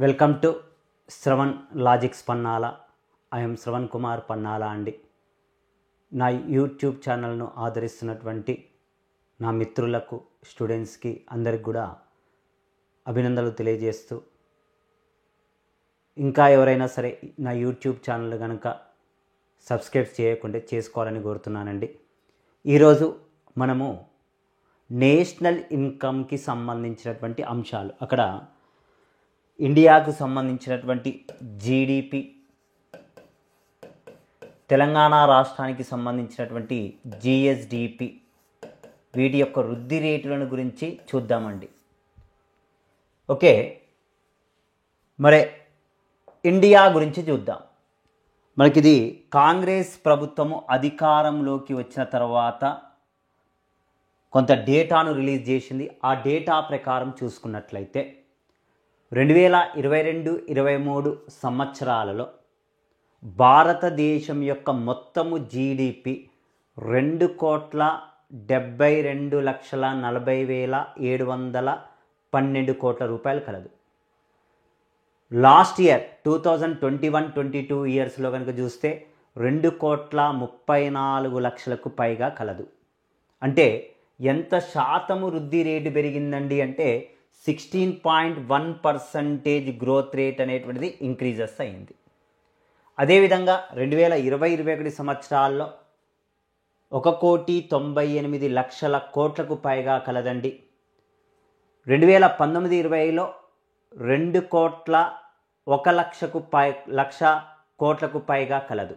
Welcome to Shravan logics Pannala. I'm Shravan Kumar Pannala అండి. నా YouTube ఛానల్ను ఆదరిస్తున్నటువంటి నా మిత్రులకు, స్టూడెంట్స్కి అందరికి కూడా అభినందనలు తెలియజేస్తూ, ఇంకా ఎవరైనా సరే నా యూట్యూబ్ ఛానల్ కనుక సబ్స్క్రైబ్ చేయకుంటే చేసుకోవాలని కోరుతున్నానండి. ఈరోజు మనము నేషనల్ ఇన్కమ్కి సంబంధించినటువంటి అంశాలు, అక్కడ ఇండియాకు సంబంధించినటువంటి జీడిపి, తెలంగాణ రాష్ట్రానికి సంబంధించినటువంటి జిఎస్డిపి, వీటి యొక్క వృద్ధి రేటులను గురించి చూద్దామండి. ఓకే, మరి ఇండియా గురించి చూద్దాం. మనకిది కాంగ్రెస్ ప్రభుత్వము అధికారంలోకి వచ్చిన తర్వాత కొంత డేటాను రిలీజ్ చేసింది. ఆ డేటా ప్రకారం చూసుకున్నట్లయితే 2022-23 సంవత్సరాలలో భారతదేశం యొక్క మొత్తము జీడిపి 2,72,40,712 కోట్ల రూపాయలు కలదు. లాస్ట్ ఇయర్ 2021-22 ఇయర్స్లో కనుక చూస్తే 2,34,00,000 పైగా కలదు. అంటే ఎంత శాతము వృద్ధి రేటు పెరిగిందండి అంటే 16.1% గ్రోత్ రేట్ అనేటువంటిది ఇంక్రీజెస్ అయింది. అదేవిధంగా 2020-21 సంవత్సరాల్లో 1,98,00,000 కోట్లకు పైగా కలదండి. 2019-20లో 2,01,00,000 కోట్లకు పైగా కలదు.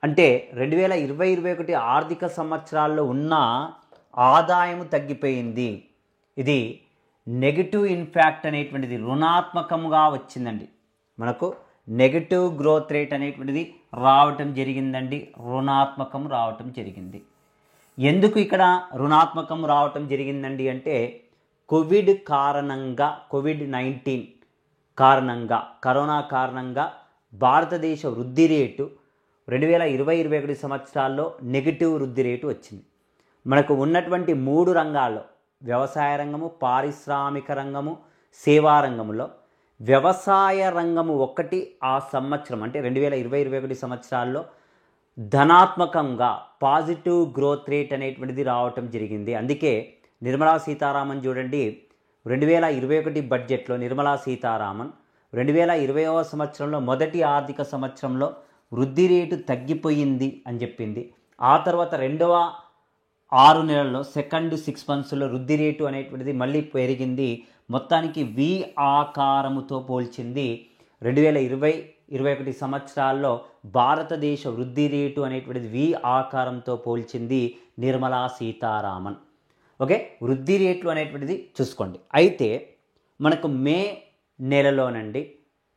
అంటే 2020-21 ఆర్థిక సంవత్సరాల్లో ఉన్న ఆదాయం తగ్గిపోయింది. ఇది నెగిటివ్ ఇంపాక్ట్ అనేటువంటిది రుణాత్మకంగా వచ్చిందండి. మనకు నెగిటివ్ గ్రోత్ రేట్ అనేటువంటిది రావటం జరిగిందండి, రుణాత్మకం రావటం జరిగింది. ఎందుకు ఇక్కడ రుణాత్మకం రావటం జరిగిందండి అంటే కోవిడ్-19 కారణంగా, కరోనా కారణంగా భారతదేశ వృద్ధి రేటు 2020-21 సంవత్సరాల్లో నెగిటివ్ వృద్ధి రేటు వచ్చింది. మనకు ఉన్నటువంటి 3 రంగాల్లో, వ్యవసాయ రంగము, పారిశ్రామిక రంగము, సేవా రంగంలో వ్యవసాయ రంగము ఒకటి ఆ సంవత్సరం అంటే 2020-21 సంవత్సరాల్లో ధనాత్మకంగా పాజిటివ్ గ్రోత్ రేట్ అనేటువంటిది రావటం జరిగింది. అందుకే నిర్మలా సీతారామన్ చూడండి, 2021 బడ్జెట్లో నిర్మలా సీతారామన్ 2020వ సంవత్సరంలో మొదటి ఆర్థిక సంవత్సరంలో వృద్ధి రేటు తగ్గిపోయింది అని చెప్పింది. ఆ తర్వాత రెండవ 6 నెలల్లో, సెకండ్ 6 మంత్స్లో వృద్ధి రేటు అనేటువంటిది మళ్ళీ పెరిగింది. మొత్తానికి వి ఆకారముతో పోల్చింది. 2020-21 సంవత్సరాల్లో భారతదేశ వృద్ధి రేటు అనేటువంటిది వి ఆకారంతో పోల్చింది నిర్మలా సీతారామన్. ఓకే, వృద్ధి రేట్లు అనేటువంటిది చూసుకోండి. అయితే మనకు మే నెలలోనండి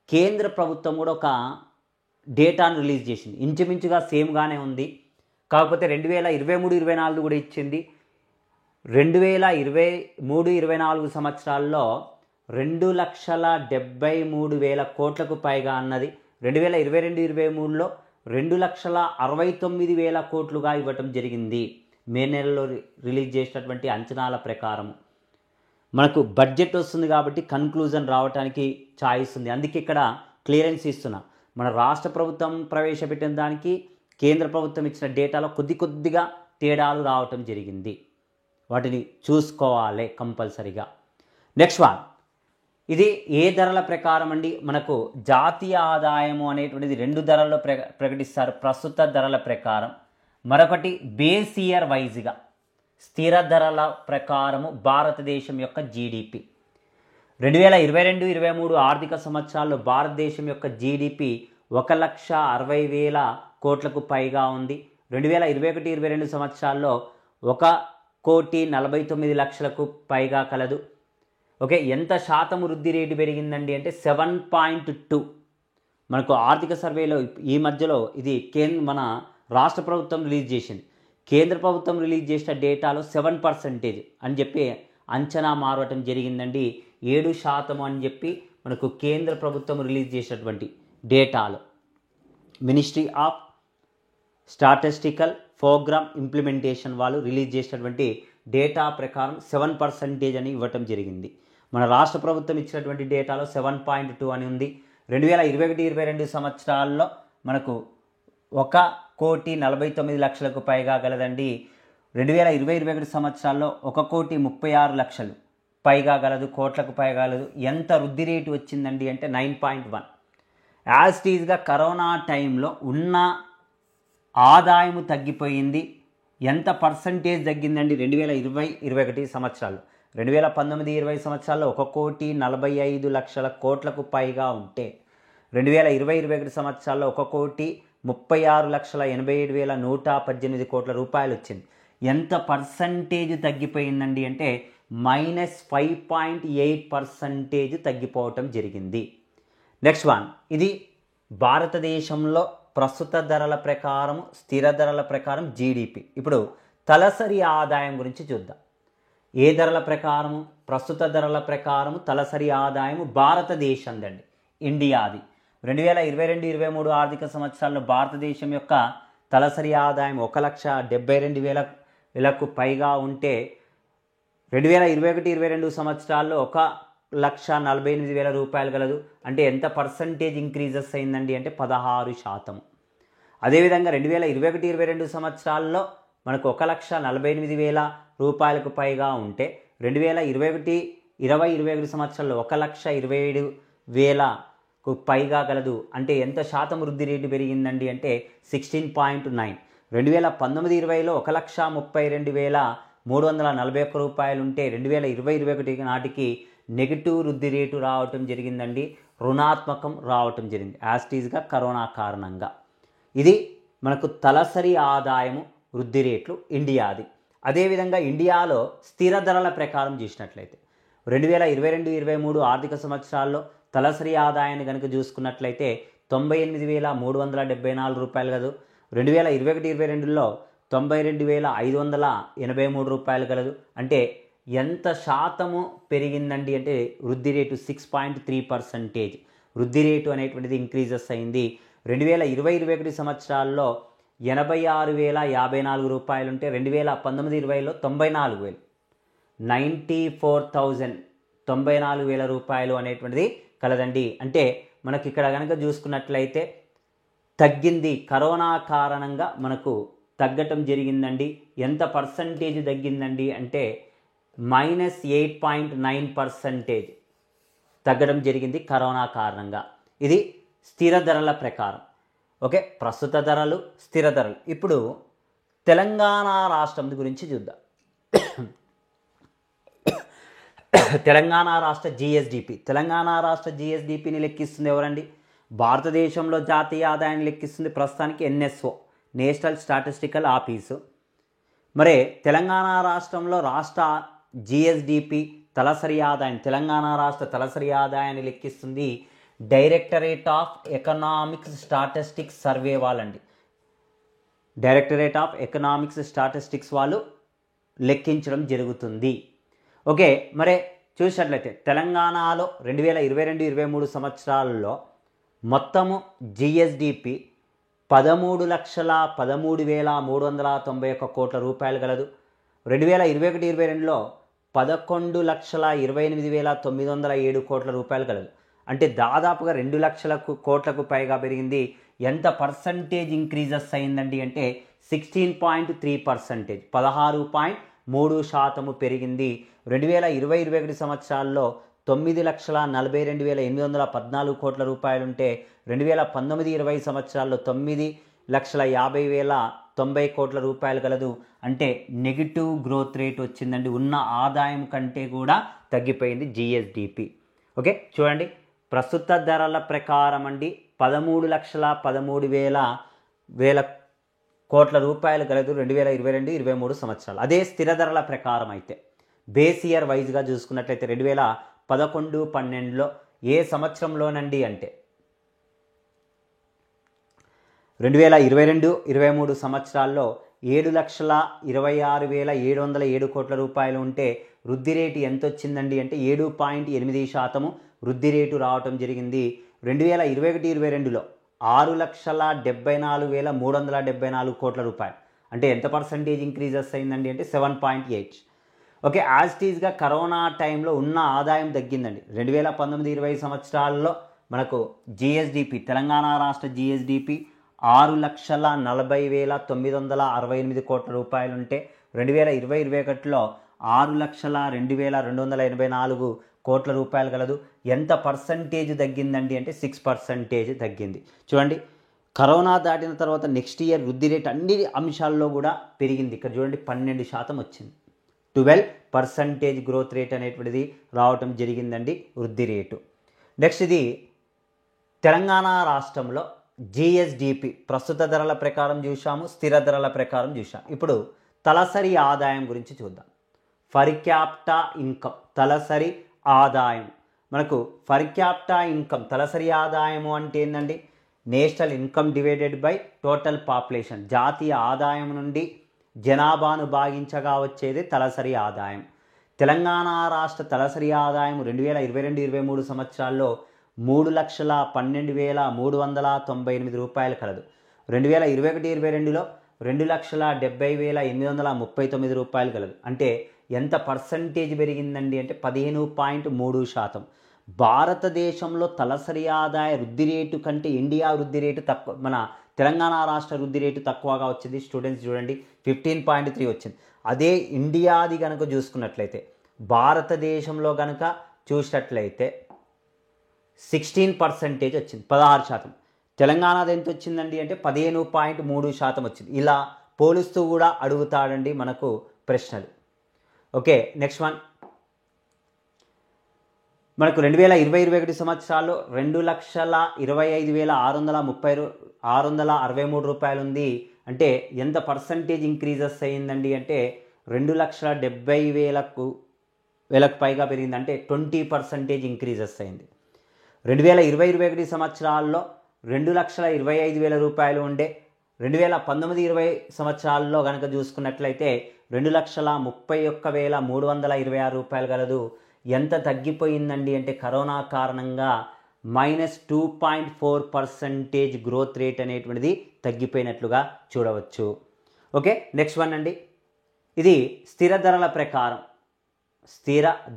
కేంద్ర ప్రభుత్వం కూడా ఒక డేటాను రిలీజ్ చేసింది. ఇంచుమించుగా సేమ్గానే ఉంది, కాకపోతే 2023-24 కూడా ఇచ్చింది. 2023-24 సంవత్సరాల్లో 2,73,000 కోట్లకు పైగా అన్నది 2022-23లో 2,69,000 కోట్లుగా ఇవ్వటం జరిగింది. మే నెలలో రిలీజ్ చేసినటువంటి అంచనాల ప్రకారము మనకు బడ్జెట్ వస్తుంది కాబట్టి కన్క్లూజన్ రావడానికి ఛాయిస్ ఉంది. అందుకే ఇక్కడ క్లియరెన్స్ ఇస్తున్నా. మన రాష్ట్ర ప్రభుత్వం ప్రవేశపెట్టిన దానికి కేంద్ర ప్రభుత్వం ఇచ్చిన డేటాలో కొద్దిగా తేడాలు రావటం జరిగింది. వాటిని చూసుకోవాలి కంపల్సరిగా. నెక్స్ట్ వన్, ఇది ఏ ధరల ప్రకారం అండి? మనకు జాతీయ ఆదాయము అనేటువంటిది 2 ధరల్లో ప్రకటిస్తారు. ప్రస్తుత ధరల ప్రకారం, మరొకటి బేస్ ఇయర్ వైజ్గా స్థిర ధరల ప్రకారము భారతదేశం యొక్క జీడిపి. 2022-23 ఆర్థిక సంవత్సరాల్లో భారతదేశం యొక్క జీడిపి 1,60,000 కోట్లకు పైగా ఉంది. 2021-22 సంవత్సరాల్లో 1,49,00,000 పైగా కలదు. ఓకే, ఎంత శాతం వృద్ధి రేటు పెరిగిందండి అంటే 7.2. మనకు ఆర్థిక సర్వేలో ఈ మధ్యలో ఇది మన రాష్ట్ర ప్రభుత్వం రిలీజ్ చేసింది. కేంద్ర ప్రభుత్వం రిలీజ్ చేసిన డేటాలో 7% అని చెప్పి అంచనా మారవటం జరిగిందండి. 7% అని చెప్పి మనకు కేంద్ర ప్రభుత్వం రిలీజ్ చేసినటువంటి డేటాలో ministry of statistical programme implementation వాళ్ళు రిలీజ్ చేసినటువంటి డేటా ప్రకారం 7% అని ఇవ్వటం జరిగింది. మన రాష్ట్ర ప్రభుత్వం ఇచ్చినటువంటి డేటాలో 7.2 అని ఉంది. 2021-22 సంవత్సరాల్లో మనకు 1,49,00,000కు పైగా గలదండి. 2020-21 సంవత్సరాల్లో 1,36,00,000 పైగా గలదు, కోట్లకు పైగా గలదు. ఎంత వృద్ధి రేటు వచ్చిందండి అంటే 9.1. యాజ్ టీజ్గా కరోనా టైంలో ఉన్న ఆదాయము తగ్గిపోయింది. ఎంత పర్సంటేజ్ తగ్గిందండి 2020-21 సంవత్సరాల్లో? 2019-20 సంవత్సరాల్లో 1,45,00,000 కోట్లకు పైగా ఉంటే 2020-21 సంవత్సరాల్లో 1,36,87,118 కోట్ల రూపాయలు వచ్చింది. ఎంత పర్సంటేజ్ తగ్గిపోయిందండి అంటే -5.8% తగ్గిపోవటం జరిగింది. నెక్స్ట్ వన్, ఇది భారతదేశంలో ప్రస్తుత ధరల ప్రకారం, స్థిర ధరల ప్రకారం జీడిపి. ఇప్పుడు తలసరి ఆదాయం గురించి చూద్దాం. ఏ ధరల ప్రకారము? ప్రస్తుత ధరల ప్రకారము తలసరి ఆదాయము భారతదేశందండి, ఇండియాది. 2022-23 ఆర్థిక సంవత్సరాల్లో భారతదేశం యొక్క తలసరి ఆదాయం 1,72,000కు పైగా ఉంటే 2021-22 సంవత్సరాల్లో 1,48,000 రూపాయలు గలదు. అంటే ఎంత పర్సంటేజ్ ఇంక్రీజెస్ అయిందండి అంటే 16%. అదేవిధంగా 2021-22 సంవత్సరాల్లో మనకు 1,48,000 రూపాయలకు పైగా ఉంటే 2021-21 సంవత్సరాల్లో 1,27,000కు పైగా గలదు. అంటే ఎంత శాతం వృద్ధి రేటు పెరిగిందండి అంటే 16.9. 2019-20లో 1,32,341 రూపాయలు ఉంటే 2020-21 నాటికి నెగిటివ్ వృద్ధి రేటు రావటం జరిగిందండి, రుణాత్మకం రావటం జరిగింది యాస్టీజ్గా కరోనా కారణంగా. ఇది మనకు తలసరి ఆదాయము వృద్ధి రేట్లు ఇండియాది. అదేవిధంగా ఇండియాలో స్థిర ధరల ప్రకారం చూసినట్లయితే 2022-23 ఆర్థిక సంవత్సరాల్లో తలసరి ఆదాయాన్ని కనుక చూసుకున్నట్లయితే 98,374 రూపాయలు కలదు. 2021-22లో 92,583 రూపాయలు కలదు. అంటే ఎంత శాతము పెరిగిందండి అంటే వృద్ధి రేటు 6.3% వృద్ధి రేటు అనేటువంటిది ఇంక్రీజెస్ అయింది. 2020-21 సంవత్సరాల్లో 86,054 రూపాయలు ఉంటే 2019-20లో 94,000 94,000 రూపాయలు అనేటువంటిది కలదండి. అంటే మనకి ఇక్కడ కనుక చూసుకున్నట్లయితే తగ్గింది, కరోనా కారణంగా మనకు తగ్గటం జరిగిందండి. ఎంత పర్సంటేజ్ తగ్గిందండి అంటే -8.9% తగ్గడం జరిగింది కరోనా కారణంగా. ఇది స్థిర ధరల ప్రకారం. ఓకే, ప్రస్తుత ధరలు, స్థిర ధరలు. ఇప్పుడు తెలంగాణ రాష్ట్రం గురించి చూద్దాం. తెలంగాణ రాష్ట్ర జిఎస్డిపి. తెలంగాణ రాష్ట్ర జిఎస్డిపిని లెక్కిస్తుంది ఎవరండి? భారతదేశంలో జాతీయ ఆదాయాన్ని లెక్కిస్తుంది ప్రస్తుతానికి ఎన్ఎస్ఓ, నేషనల్ స్టాటిస్టికల్ ఆఫీసు. మరి తెలంగాణ రాష్ట్రంలో రాష్ట్ర జిఎస్డిపి తలసరి ఆదాయం, తెలంగాణ రాష్ట్ర తలసరి ఆదాయాన్ని లెక్కిస్తుంది directorate of economics statistics survey వాళ్ళండి. డైరెక్టరేట్ ఆఫ్ ఎకనామిక్స్ స్టాటిస్టిక్స్ వాళ్ళు లెక్కించడం జరుగుతుంది. ఓకే, మరి చూసినట్లయితే తెలంగాణలో 2022-23 సంవత్సరాల్లో మొత్తము జిఎస్డిపి 13,13,391 కోట్ల రూపాయలు గలదు. 2021-22లో 11,28,907 కోట్ల రూపాయలు కలదు. అంటే దాదాపుగా 2 లక్షల కోట్లకు పైగా పెరిగింది. ఎంత పర్సంటేజ్ ఇంక్రీజెస్ అయిందండి అంటే 16.3%, 16.3% పెరిగింది. 2020-21 సంవత్సరాల్లో 9,42,814 కోట్ల రూపాయలు ఉంటే 2019-20 సంవత్సరాల్లో 9,50,090 కోట్ల రూపాయలు కలదు. అంటే నెగిటివ్ గ్రోత్ రేట్ వచ్చిందండి, ఉన్న ఆదాయం కంటే కూడా తగ్గిపోయింది జిఎస్డిపి. ఓకే, చూడండి ప్రస్తుత ధరల ప్రకారం అండి 13,13,000 కోట్ల రూపాయలు కలదు 2022-23 సంవత్సరాలు. అదే స్థిర ధరల ప్రకారం అయితే బేస్ ఇయర్ వైజ్గా చూసుకున్నట్లయితే 2011-12లో ఏ సంవత్సరంలోనండి అంటే 2022-23 సంవత్సరాల్లో 7,26,707 కోట్ల రూపాయలు ఉంటే వృద్ధి రేటు ఎంత వచ్చిందండి అంటే 7.8% వృద్ధి రేటు రావటం జరిగింది. 2021-22లో 6,74,374 కోట్ల రూపాయలు. అంటే ఎంత పర్సంటేజ్ ఇంక్రీజెస్ అయిందండి అంటే 7.8. ఓకే, యాజ్ టీజ్గా కరోనా టైంలో ఉన్న ఆదాయం తగ్గిందండి. 2019-20 సంవత్సరాల్లో మనకు జిఎస్డిపి, తెలంగాణ రాష్ట్ర జిఎస్డిపి 6,40,968 కోట్ల రూపాయలు ఉంటే 2020-21లో 6,02,284 కోట్ల రూపాయలు కలదు. ఎంత పర్సంటేజ్ తగ్గిందండి అంటే 6% తగ్గింది. చూడండి, కరోనా దాటిన తర్వాత నెక్స్ట్ ఇయర్ వృద్ధి రేట్ అన్ని అంశాల్లో కూడా పెరిగింది. ఇక్కడ చూడండి 12% వచ్చింది. 12% గ్రోత్ రేట్ అనేటువంటిది రావటం జరిగిందండి వృద్ధి రేటు. నెక్స్ట్ ఇది తెలంగాణ రాష్ట్రంలో జిఎస్డిపి ప్రస్తుత ధరల ప్రకారం చూసాము, స్థిర ధరల ప్రకారం చూసాము. ఇప్పుడు తలసరి ఆదాయం గురించి చూద్దాం. ఫర్ క్యాపిటా ఇన్కమ్, తలసరి ఆదాయం. మనకు ఫర్ క్యాపిటా ఇన్కమ్ తలసరి ఆదాయము అంటే ఏంటండి? National income divided by total population, జాతీయ ఆదాయం నుండి జనాభాను భాగించగా వచ్చేది తలసరి ఆదాయం. తెలంగాణ రాష్ట్ర తలసరి ఆదాయం 2022-23 సంవత్సరాల్లో 3,12,398 రూపాయలు కలదు. 2021-22లో 2,70,839 రూపాయలు కలదు. అంటే ఎంత పర్సంటేజ్ పెరిగిందండి అంటే 15.3%. భారతదేశంలో తలసరి ఆదాయ వృద్ధి రేటు కంటే ఇండియా వృద్ధి రేటు తక్కువ, మన తెలంగాణ రాష్ట్ర వృద్ధి రేటు తక్కువగా వచ్చింది. స్టూడెంట్స్ చూడండి 15.3 వచ్చింది. అదే ఇండియాది కనుక చూసుకున్నట్లయితే, భారతదేశంలో కనుక చూసినట్లయితే 16% వచ్చింది, 16%. తెలంగాణది ఎంత వచ్చిందండి అంటే 15.3% వచ్చింది. ఇలా పోలుస్తూ కూడా అడుగుతాడండి మనకు ప్రశ్నలు. Okay, next one. మనకు 2020-21 సంవత్సరాల్లో 2,25,663 రూపాయలు ఉంది. అంటే ఎంత పర్సంటేజ్ ఇంక్రీజెస్ అయ్యిందండి అంటే 2,70,000 పైగా పెరిగింది. అంటే 20% ఇంక్రీజెస్ అయింది. 2020-21 సంవత్సరాల్లో 2,25,000 రూపాయలు ఉండే 2019-20 సంవత్సరాల్లో కనుక చూసుకున్నట్లయితే 2,31,326 రూపాయలు కలదు. ఎంత తగ్గిపోయిందండి అంటే కరోనా కారణంగా -2.4% గ్రోత్ రేట్ అనేటువంటిది తగ్గిపోయినట్లుగా చూడవచ్చు. ఓకే, నెక్స్ట్ వన్ అండి. ఇది స్థిర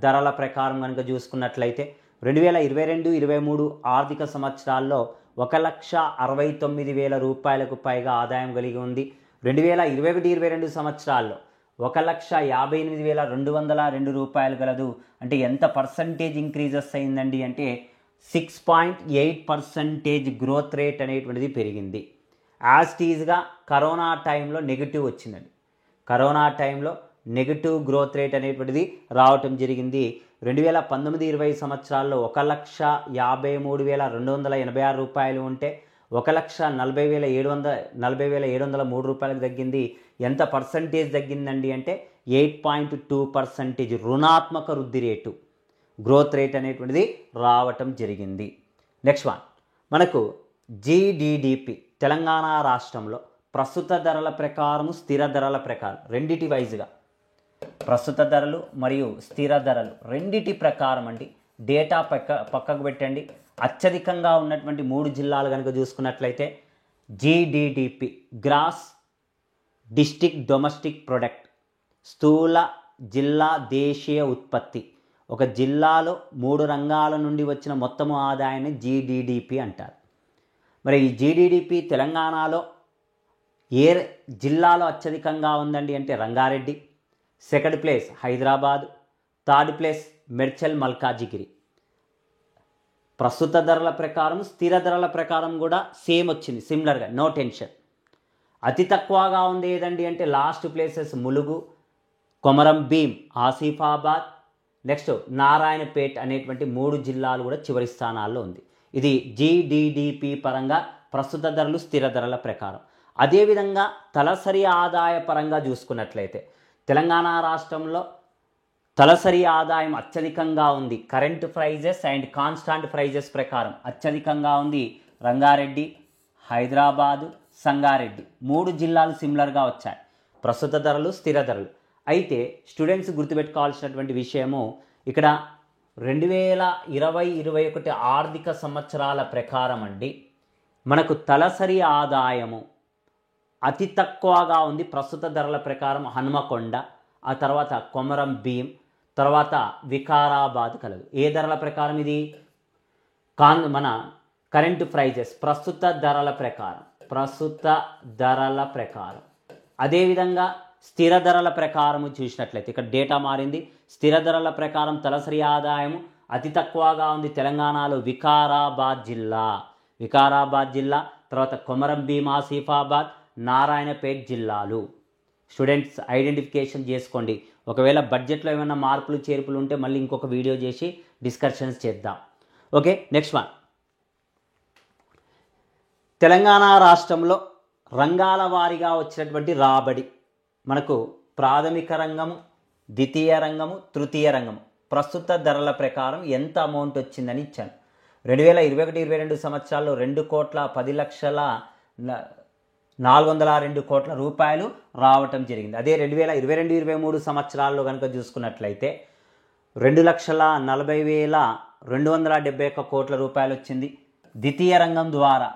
ధరల ప్రకారం కనుక చూసుకున్నట్లయితే 2022-23 ఆర్థిక సంవత్సరాల్లో 1,69,000 రూపాయలకు పైగా ఆదాయం కలిగి ఉంది. 2021-22 సంవత్సరాల్లో 1,58,202 రూపాయలు కలదు. అంటే ఎంత పర్సంటేజ్ ఇంక్రీజెస్ అయిందండి అంటే 6.8% గ్రోత్ రేట్ అనేటువంటిది పెరిగింది. యాజ్ టీజ్గా కరోనా టైంలో నెగిటివ్ వచ్చిందండి. కరోనా టైంలో నెగిటివ్ గ్రోత్ రేట్ అనేటువంటిది రావటం జరిగింది. 2019-20 సంవత్సరాల్లో 1,53,286 రూపాయలు ఉంటే 1,40,703 రూపాయలకు తగ్గింది. ఎంత పర్సంటేజ్ తగ్గిందండి అంటే 8.2% రుణాత్మక వృద్ధి రేటు, గ్రోత్ రేట్ అనేటువంటిది రావటం జరిగింది. Next one. మనకు జిడిడిపి తెలంగాణ రాష్ట్రంలో ప్రస్తుత ధరల ప్రకారము, స్థిర ధరల ప్రకారం రెండిటి వైజ్గా, ప్రస్తుత ధరలు మరియు స్థిర ధరలు రెండిటి ప్రకారం అండి డేటా పక్కకు పెట్టండి. అత్యధికంగా ఉన్నటువంటి 3 జిల్లాలు కనుక చూసుకున్నట్లయితే జిడిడిపి, గ్రాస్ డిస్ట్రిక్ట్ డొమెస్టిక్ ప్రొడక్ట్, స్థూల జిల్లా దేశీయ ఉత్పత్తి. ఒక జిల్లాలో 3 రంగాల నుండి వచ్చిన మొత్తము ఆదాయాన్ని జిడిడిపి అంటారు. మరి ఈ జిడిడిపి తెలంగాణలో ఏ జిల్లాలో అత్యధికంగా ఉందండి అంటే Rangareddy, second place Hyderabad, third place Medchal Malkajgiri. ప్రస్తుత ధరల ప్రకారం, స్థిర ధరల ప్రకారం కూడా సేమ్ వచ్చింది, సిమిలర్గా, నో టెన్షన్. అతి తక్కువగా ఉంది ఏదండి అంటే last places Mulugu, Komaram Bheem, Asifabad, next Narayanpet అనేటువంటి 3 జిల్లాలు కూడా చివరి స్థానాల్లో ఉంది. ఇది జిడిడిపి పరంగా ప్రస్తుత ధరలు, స్థిర ధరల ప్రకారం. అదేవిధంగా తలసరి ఆదాయ పరంగా చూసుకున్నట్లయితే తెలంగాణ రాష్ట్రంలో తలసరి ఆదాయం అత్యధికంగా ఉంది. Current prices and constant prices ప్రకారం అత్యధికంగా ఉంది రంగారెడ్డి, హైదరాబాదు, సంగారెడ్డి. 3 జిల్లాలు సిమిలర్గా వచ్చాయి ప్రస్తుత ధరలు, స్థిర ధరలు. అయితే స్టూడెంట్స్ గుర్తుపెట్టుకోవాల్సినటువంటి విషయము, ఇక్కడ 2020-21 ఆర్థిక సంవత్సరాల ప్రకారం అండి మనకు తలసరి ఆదాయము అతి తక్కువగా ఉంది ప్రస్తుత ధరల ప్రకారం హన్మకొండ, ఆ తర్వాత కొమరం భీం, తర్వాత వికారాబాద్ కలదు. ఏ ధరల ప్రకారం ఇది? మన కరెంటు ప్రైజెస్, ప్రస్తుత ధరల ప్రకారం. అదేవిధంగా స్థిర ధరల ప్రకారము చూసినట్లయితే ఇక్కడ డేటా మారింది. స్థిర ధరల ప్రకారం తలసరి ఆదాయం అతి తక్కువగా ఉంది తెలంగాణలో వికారాబాద్ జిల్లా, తర్వాత కొమరం భీం, ఆసిఫాబాద్, నారాయణపేట్ జిల్లాలు. స్టూడెంట్స్ ఐడెంటిఫికేషన్ చేసుకోండి. ఒకవేళ బడ్జెట్లో ఏమైనా మార్పులు చేర్పులు ఉంటే మళ్ళీ ఇంకొక వీడియో చేసి డిస్కషన్స్ చేద్దాం. Okay, next one. తెలంగాణ రాష్ట్రంలో రంగాల వారీగా వచ్చినటువంటి రాబడి మనకు ప్రాథమిక రంగము, ద్వితీయ రంగము, తృతీయ రంగము ప్రస్తుత ధరల ప్రకారం ఎంత అమౌంట్ వచ్చిందని ఇచ్చాను. 2021-22 సంవత్సరాల్లో 2,10,402 కోట్ల రూపాయలు రావటం జరిగింది. అదే 2022-23 సంవత్సరాల్లో కనుక చూసుకున్నట్లయితే 2,40,271 కోట్ల రూపాయలు వచ్చింది. ద్వితీయ రంగం ద్వారా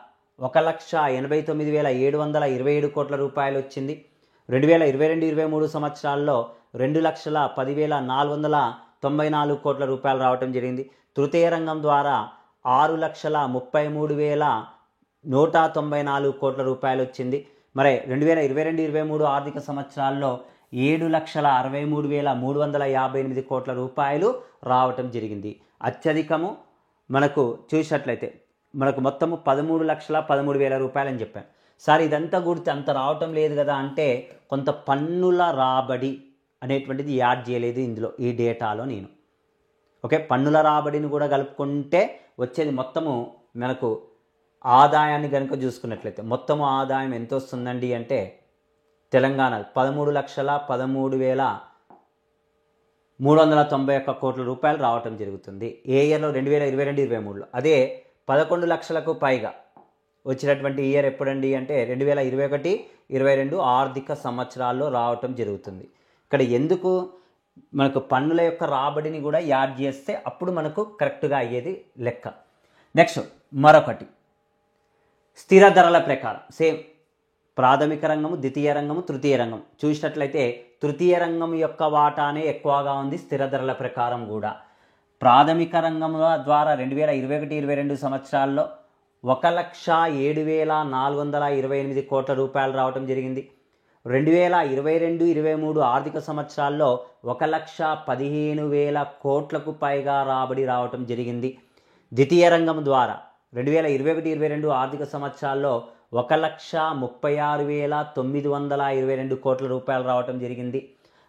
1,89,727 కోట్ల రూపాయలు వచ్చింది. 2022-23 సంవత్సరాల్లో 2,10,494 కోట్ల రూపాయలు రావటం జరిగింది. తృతీయ రంగం ద్వారా 6,33,194 కోట్ల రూపాయలు వచ్చింది. మరి 2022-23 ఆర్థిక సంవత్సరాల్లో 7,63,358 కోట్ల రూపాయలు రావటం జరిగింది. అత్యధికము మనకు చూసినట్లయితే మనకు మొత్తము 13,13,000 రూపాయలు అని చెప్పాను. సార్ ఇదంతా గుర్తు అంత రావటం లేదు కదా అంటే కొంత పన్నుల రాబడి అనేటువంటిది యాడ్ చేయలేదు ఇందులో, ఈ డేటాలో నేను. ఓకే, పన్నుల రాబడిని కూడా కలుపుకుంటే వచ్చేది మొత్తము మనకు ఆదాయాన్ని కనుక చూసుకున్నట్లయితే మొత్తము ఆదాయం ఎంత వస్తుందండి అంటే తెలంగాణ 13,13,391 కోట్ల రూపాయలు రావటం జరుగుతుంది. ఏ ఇయర్లో? 2022-23లో. అదే 11 లక్షలకు పైగా వచ్చినటువంటి ఇయర్ ఎప్పుడండి అంటే 2021-22 ఆర్థిక సంవత్సరాల్లో రావటం జరుగుతుంది. ఇక్కడ ఎందుకు మనకు పన్నుల యొక్క రాబడిని కూడా యాడ్ చేస్తే అప్పుడు మనకు కరెక్ట్గా అయ్యేది లెక్క. నెక్స్ట్ మరొకటి స్థిర ధరల ప్రకారం సేమ్ ప్రాథమిక రంగము, ద్వితీయ రంగము, తృతీయ రంగం చూసినట్లయితే తృతీయ రంగం యొక్క వాటానే ఎక్కువగా ఉంది స్థిర ధరల ప్రకారం కూడా. ప్రాథమిక రంగం ద్వారా 2021-22 సంవత్సరాల్లో 1,07,428 కోట్ల రూపాయలు రావటం జరిగింది. 2022-23 ఆర్థిక సంవత్సరాల్లో 1,15,000 కోట్లకు పైగా రాబడి రావటం జరిగింది. ద్వితీయ రంగం ద్వారా 2021-22 ఆర్థిక సంవత్సరాల్లో 1,36,922 కోట్ల రూపాయలు రావటం జరిగింది.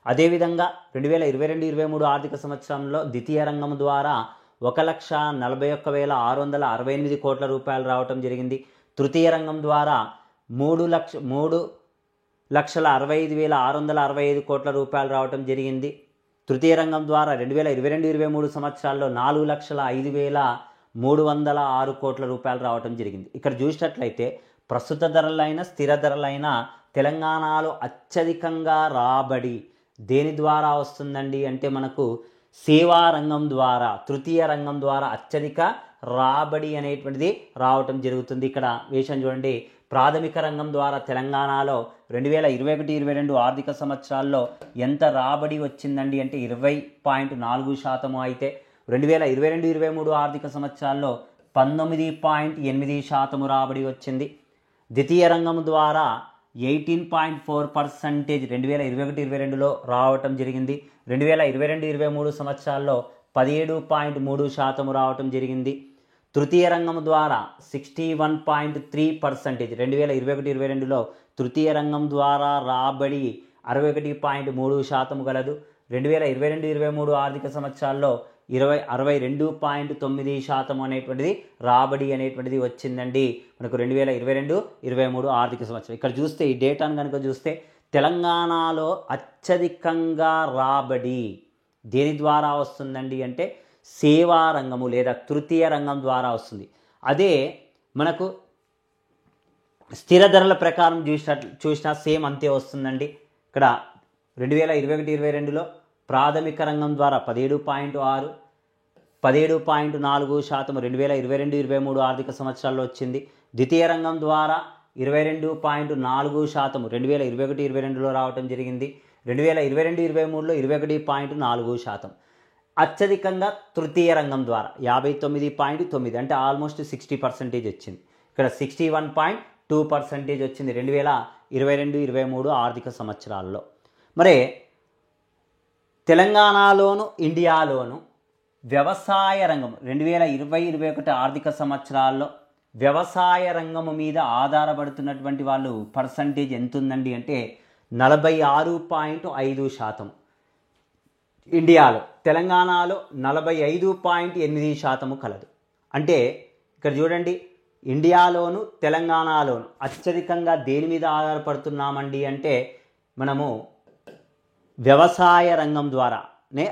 అదేవిధంగా 2022-23 ఆర్థిక సంవత్సరంలో ద్వితీయ రంగం ద్వారా 1,41,668 కోట్ల రూపాయలు రావటం జరిగింది. తృతీయ రంగం ద్వారా 3,65,665 కోట్ల రూపాయలు రావటం జరిగింది. తృతీయ రంగం ద్వారా 2022-23 సంవత్సరాల్లో 4,05,306 కోట్ల రూపాయలు రావటం జరిగింది. ఇక్కడ చూసినట్లయితే ప్రస్తుత ధరలైన స్థిర ధరలైన తెలంగాణలో అత్యధికంగా రాబడి దేని ద్వారా వస్తుందండి అంటే మనకు సేవా రంగం ద్వారా, తృతీయ రంగం ద్వారా అత్యధిక రాబడి అనేటువంటిది రావటం జరుగుతుంది. ఇక్కడ వేషం చూడండి. ప్రాథమిక రంగం ద్వారా తెలంగాణలో 2021-22 ఆర్థిక సంవత్సరాల్లో ఎంత రాబడి వచ్చిందండి అంటే 20.4% అయితే 2022-23 ఆర్థిక సంవత్సరాల్లో 19.8% రాబడి వచ్చింది. ద్వితీయ రంగం ద్వారా 18.4% 2021-22లో రావటం జరిగింది. 2022-23 సంవత్సరాల్లో 17.3% రావటం జరిగింది. తృతీయ రంగం ద్వారా 61.3% 2021-22లో తృతీయ రంగం ద్వారా రాబడి 61.3% గలదు. 2022-23 ఆర్థిక సంవత్సరాల్లో 62.9% అనేటువంటిది రాబడి అనేటువంటిది వచ్చిందండి మనకు 2022-23 ఆర్థిక సంవత్సరం. ఇక్కడ చూస్తే ఈ డేటాను కనుక చూస్తే తెలంగాణలో అత్యధికంగా రాబడి దేని ద్వారా వస్తుందండి అంటే సేవా రంగము లేదా తృతీయ రంగం ద్వారా వస్తుంది. అదే మనకు స్థిర ధరల ప్రకారం చూసినా సేమ్ అంతే వస్తుందండి. ఇక్కడ 2021-22లో ప్రాథమిక రంగం ద్వారా 17.6, 17.4% 2022-23 ఆర్థిక సంవత్సరాల్లో వచ్చింది. ద్వితీయ రంగం ద్వారా 22.4% 2021-22లో రావటం జరిగింది. 2022-23లో 21.4%. అత్యధికంగా తృతీయ రంగం ద్వారా 59.9, అంటే ఆల్మోస్ట్ 60% వచ్చింది. ఇక్కడ 61.2% వచ్చింది 2022-23 ఆర్థిక సంవత్సరాల్లో. మరి తెలంగాణలోను ఇండియాలోను వ్యవసాయ రంగం 2020-21 ఆర్థిక సంవత్సరాల్లో వ్యవసాయ రంగము మీద ఆధారపడుతున్నటువంటి వాళ్ళు పర్సంటేజ్ ఎంత ఉందండి అంటే 46.5%. ఇండియాలో, తెలంగాణలో 45.8% కలదు. అంటే ఇక్కడ చూడండి, ఇండియాలోను తెలంగాణలోను అత్యధికంగా దేని మీద ఆధారపడుతున్నామండి అంటే మనము వ్యవసాయ రంగం ద్వారానే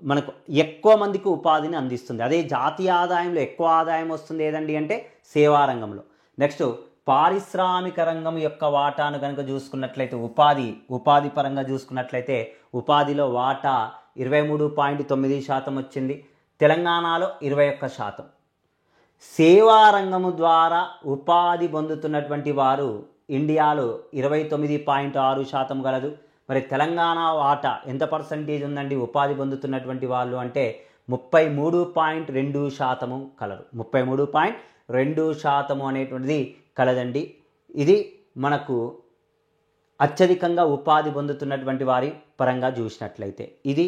మనకు ఎక్కువ మందికి ఉపాధిని అందిస్తుంది. అదే జాతీయ ఆదాయంలో ఎక్కువ ఆదాయం వస్తుంది ఏదండి అంటే సేవా రంగంలో. నెక్స్ట్ పారిశ్రామిక రంగం యొక్క వాటాను కనుక చూసుకున్నట్లయితే ఉపాధి పరంగా చూసుకున్నట్లయితే ఉపాధిలో వాటా 23.9% వచ్చింది, తెలంగాణలో 21%. సేవా రంగము ద్వారా ఉపాధి పొందుతున్నటువంటి వారు ఇండియాలో 29.6% గలదు. మరి తెలంగాణ వాటా ఎంత పర్సంటేజ్ ఉందండి ఉపాధి పొందుతున్నటువంటి వాళ్ళు అంటే 33.2% కలరు. 33.2% అనేటువంటిది కలదండి. ఇది మనకు అత్యధికంగా ఉపాధి పొందుతున్నటువంటి వారి పరంగా చూసినట్లయితే. ఇది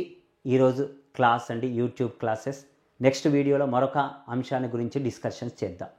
ఈరోజు క్లాస్ అండి, యూట్యూబ్ క్లాసెస్. నెక్స్ట్ వీడియోలో మరొక అంశాన్ని గురించి డిస్కషన్స్ చేద్దాం.